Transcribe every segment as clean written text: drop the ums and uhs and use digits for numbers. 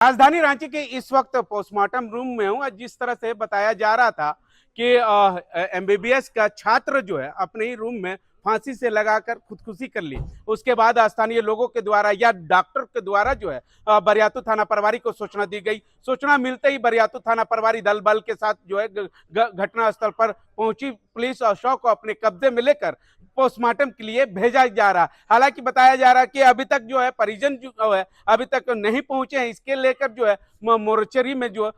राजधानी रांची के इस वक्त पोस्टमार्टम रूम में हूं। जिस तरह से बताया जा रहा था कि एमबीबीएस का छात्र जो है अपने ही रूम में फांसी से लगाकर खुदकुशी कर ली। उसके बाद स्थानीय लोगों के द्वारा या डॉक्टर के द्वारा जो है बरियातू थाना प्रभारी को सूचना दी गई। सूचना मिलते ही बरियातू थाना प्रभारी दल बल के साथ जो है घटना स्थल पर पहुंची पुलिस और शव को अपने कब्जे में लेकर पोस्टमार्टम के लिए भेजा जा रहा। हालांकि बताया जा रहा है कि अभी तक जो है परिजन जो है अभी तक नहीं पहुंचे हैं। इसके लेकर जो है मोर्चरी में जो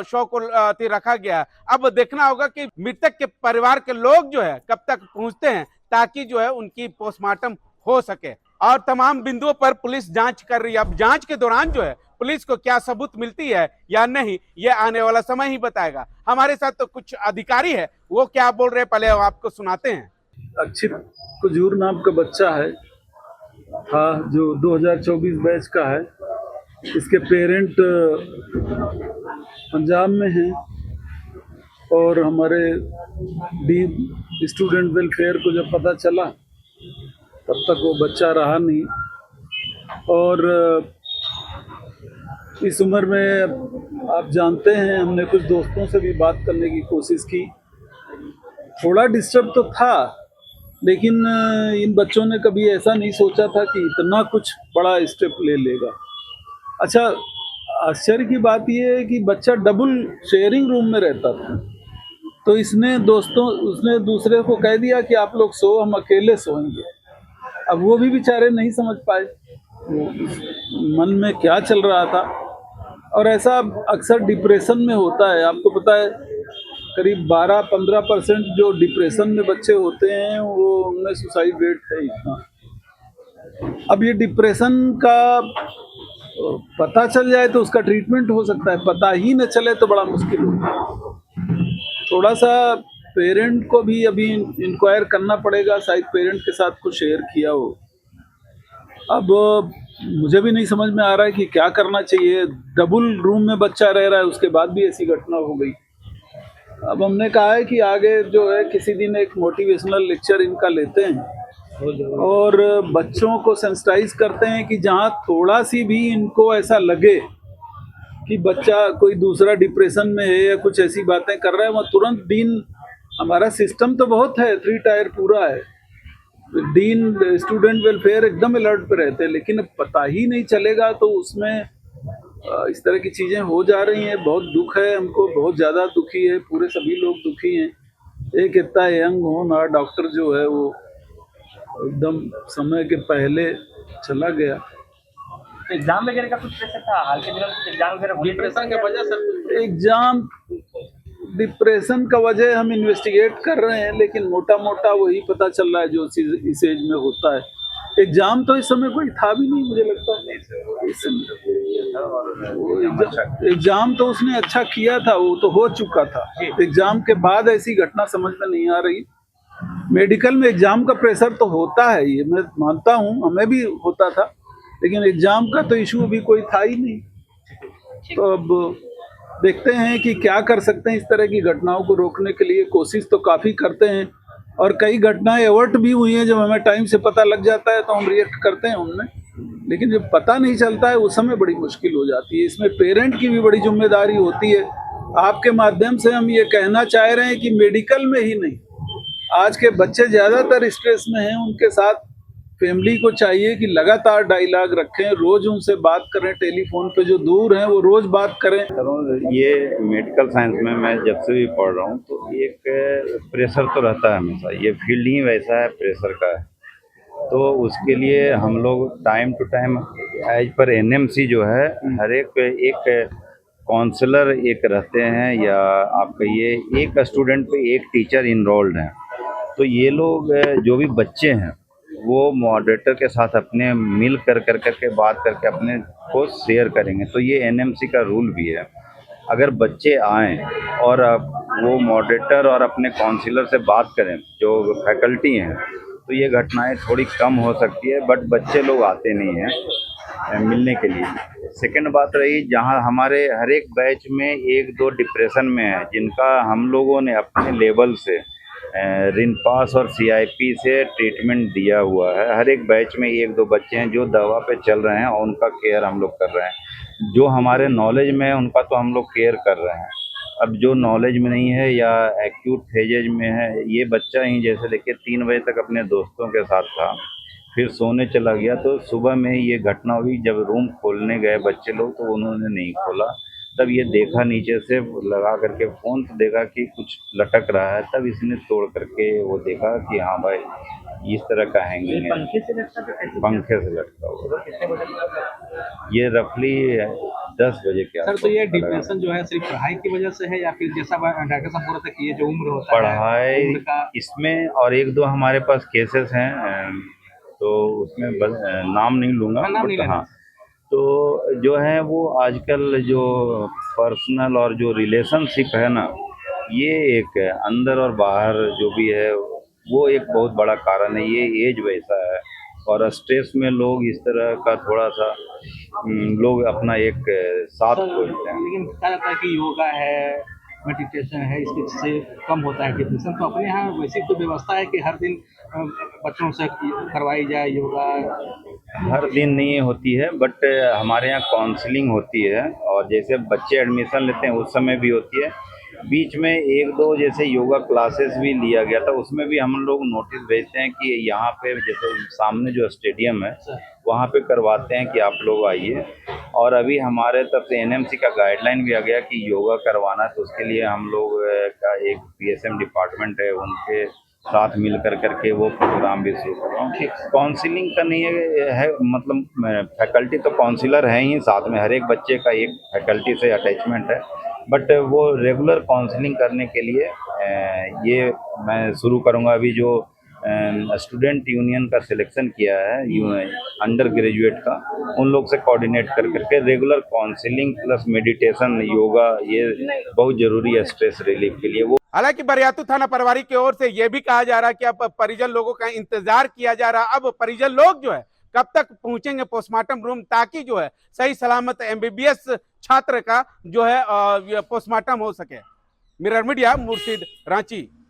शव को रखा गया। अब देखना होगा कि मृतक के परिवार के लोग जो है कब तक पहुंचते हैं ताकि जो है उनकी पोस्टमार्टम हो सके। और तमाम बिंदुओं पर पुलिस जांच कर रही है। अब जांच के दौरान जो है पुलिस को क्या सबूत मिलती है या नहीं, ये आने वाला समय ही बताएगा। हमारे साथ तो कुछ अधिकारी है, वो क्या बोल रहे हैं पहले आपको सुनाते हैं। अक्षित कुजूर नाम का बच्चा है, हाँ, जो 2024 बैच का है। इसके पेरेंट पंजाब में हैं और हमारे डी स्टूडेंट वेलफेयर को जब पता चला तब तक वो बच्चा रहा नहीं। और इस उम्र में आप जानते हैं, हमने कुछ दोस्तों से भी बात करने की कोशिश की। थोड़ा डिस्टर्ब तो था, लेकिन इन बच्चों ने कभी ऐसा नहीं सोचा था कि इतना कुछ बड़ा स्टेप ले लेगा। अच्छा, आश्चर्य की बात यह है कि बच्चा डबल शेयरिंग रूम में रहता था, तो उसने दूसरे को कह दिया कि आप लोग सो, हम अकेले सोएंगे। अब वो भी बेचारे नहीं समझ पाए मन में क्या चल रहा था। और ऐसा अक्सर डिप्रेशन में होता है, आपको पता है करीब 12-15% जो डिप्रेशन में बच्चे होते हैं वो उनमें सुसाइड रेट है इतना। अब ये डिप्रेशन का पता चल जाए तो उसका ट्रीटमेंट हो सकता है, पता ही न चले तो बड़ा मुश्किल होता है। थोड़ा सा पेरेंट को भी अभी इंक्वायर करना पड़ेगा, शायद पेरेंट के साथ कुछ शेयर किया हो। अब मुझे भी नहीं समझ में आ रहा है कि क्या करना चाहिए। डबल रूम में बच्चा रह रहा है, उसके बाद भी ऐसी घटना हो गई। अब हमने कहा है कि आगे जो है किसी दिन एक मोटिवेशनल लेक्चर इनका लेते हैं और बच्चों को सेंसिटाइज करते हैं कि जहाँ थोड़ा सी भी इनको ऐसा लगे कि बच्चा कोई दूसरा डिप्रेशन में है या कुछ ऐसी बातें कर रहा है, वहाँ तुरंत डीन, हमारा सिस्टम तो बहुत है, 3 टायर पूरा है, डीन स्टूडेंट वेलफेयर एकदम अलर्ट पे रहते हैं। लेकिन पता ही नहीं चलेगा तो उसमें इस तरह की चीज़ें हो जा रही हैं। बहुत दुख है, हमको बहुत ज़्यादा दुखी है, पूरे सभी लोग दुखी हैं। एक इतना यंग होनहार डॉक्टर जो है वो एकदम समय के पहले चला गया। एग्जाम वगैरह का कुछ प्रेशर था हाल के दिनों में? एग्जाम वगैरह डिप्रेशन की वजह से, एग्जाम डिप्रेशन का वजह हम इन्वेस्टिगेट कर रहे हैं, लेकिन मोटा मोटा वही पता चल रहा है जो इस एज में होता है। एग्जाम तो इस समय कोई था भी नहीं, मुझे लगता है इस समय एग्जाम तो उसने अच्छा किया था, वो तो हो चुका था। एग्जाम के बाद ऐसी घटना समझ में नहीं आ रही। मेडिकल में एग्जाम का प्रेशर तो होता है, ये मैं मानता हूँ, हमें भी होता था, लेकिन एग्जाम का तो इशू अभी कोई था ही नहीं। तो अब देखते हैं कि क्या कर सकते हैं। इस तरह की घटनाओं को रोकने के लिए कोशिश तो काफ़ी करते हैं और कई घटनाएं एवर्ट भी हुई हैं। जब हमें टाइम से पता लग जाता है तो हम रिएक्ट करते हैं उनमें, लेकिन जब पता नहीं चलता है उस समय बड़ी मुश्किल हो जाती है। इसमें पेरेंट की भी बड़ी जिम्मेदारी होती है। आपके माध्यम से हम ये कहना चाह रहे हैं कि मेडिकल में ही नहीं, आज के बच्चे ज़्यादातर स्ट्रेस में हैं, उनके साथ फैमिली को चाहिए कि लगातार डायलॉग रखें, रोज उनसे बात करें, टेलीफोन पे जो दूर हैं वो रोज बात करें। ये मेडिकल साइंस में मैं जब से भी पढ़ रहा हूँ तो एक प्रेशर तो रहता है हमेशा, ये फील्ड ही वैसा है, प्रेशर का है। तो उसके लिए हम लोग time to time as per NMC जो है हर एक काउंसलर एक रहते हैं, या आप कहिए एक स्टूडेंट पे एक टीचर इनरोल्ड हैं। तो ये लोग जो भी बच्चे हैं वो मॉडरेटर के साथ अपने मिल कर के बात करके अपने को शेयर करेंगे। तो ये एनएमसी का रूल भी है। अगर बच्चे आएँ और वो मॉडरेटर और अपने काउंसलर से बात करें, जो फैकल्टी हैं, तो ये घटनाएं थोड़ी कम हो सकती है। बट बच्चे लोग आते नहीं हैं मिलने के लिए। सेकंड बात रही, जहां हमारे हर एक बैच में 1-2 डिप्रेशन में है, जिनका हम लोगों ने अपने लेवल से रिनपास और सीआईपी से ट्रीटमेंट दिया हुआ है। हर एक बैच में 1-2 बच्चे हैं जो दवा पे चल रहे हैं और उनका केयर हम लोग कर रहे हैं। जो हमारे नॉलेज में है उनका तो हम लोग केयर कर रहे हैं। अब जो नॉलेज में नहीं है या एक्यूट फेजेज में है, ये बच्चा ही जैसे देखिए 3 बजे तक अपने दोस्तों के साथ था, फिर सोने चला गया, तो सुबह में ये घटना हुई। जब रूम खोलने गए बच्चे लोग तो उन्होंने नहीं खोला, तब ये देखा नीचे से लगा करके फ़ोन, तो देखा कि कुछ लटक रहा है, तब इसने तोड़ करके वो देखा कि हाँ भाई इस तरह का ये हैंगिंग है, पंखे से लगता था कैसे? पंखे से लटका हुआ। कितने बजे लगा? ये रफली 10 बजे के सर, तो ये आसपास लगा। डिप्रेशन जो है सिर्फ पढ़ाई की वजह से है या फिर जैसा डॉक्टर साहब बोल रहे थे कि ये जो उम्र होता है पढ़ाई उम्र का इसमें, और एक दो हमारे पास केसेस हैं, तो उसमें नाम नहीं लूँगा, हाँ, नाम नहीं बट लेना। हाँ, तो जो है वो आजकल जो पर्सनल और जो रिलेशनशिप है ना, ये एक है, अंदर और बाहर जो भी है वो एक बहुत बड़ा कारण है। ये एज वैसा है, और स्ट्रेस में लोग इस तरह का थोड़ा सा लोग अपना एक साथ खोजते हैं। लेकिन कहा जाता है कि योगा है, मेडिटेशन है, इसके से कम होता है डिप्रेशन। तो अपने यहाँ वैसी कोई व्यवस्था है कि हर दिन बच्चों से करवाई जाए योगा? हर दिन नहीं होती है, बट हमारे यहाँ काउंसलिंग होती है, और जैसे बच्चे एडमिशन लेते हैं उस समय भी होती है। बीच में एक दो जैसे योगा क्लासेस भी लिया गया था, उसमें भी हम लोग नोटिस भेजते हैं कि यहाँ पे जैसे सामने जो स्टेडियम है वहाँ पे करवाते हैं कि आप लोग आइए। और अभी हमारे तरफ से एनएमसी का गाइडलाइन भी आ गया कि योगा करवाना है, तो उसके लिए हम लोग का एक पीएसएम डिपार्टमेंट है, उनके साथ मिल करके वो प्रोग्राम भी शुरू कर रहा हूँ। काउंसलिंग का नहीं है मतलब फैकल्टी तो काउंसलर हैं ही, साथ में हर एक बच्चे का एक फैकल्टी से अटैचमेंट है, बट वो रेगुलर काउंसलिंग करने के लिए ये मैं शुरू करूँगा। अभी जो स्टूडेंट यूनियन का सिलेक्शन किया है अंडर ग्रेजुएट का, उन लोग से कोऑर्डिनेट करके regular counselling plus meditation yoga ये बहुत ज़रूरी है स्ट्रेस रिलीफ के लिए। वो हालांकि बरियातू थाना प्रभारी की ओर से यह भी कहा जा रहा है कि अब परिजन लोगों का इंतजार किया जा रहा है। अब परिजन लोग जो है कब तक पहुंचेंगे पोस्टमार्टम रूम, ताकि जो है सही सलामत एमबीबीएस छात्र का जो है पोस्टमार्टम हो सके। मिरर मीडिया, मुर्शिद, रांची।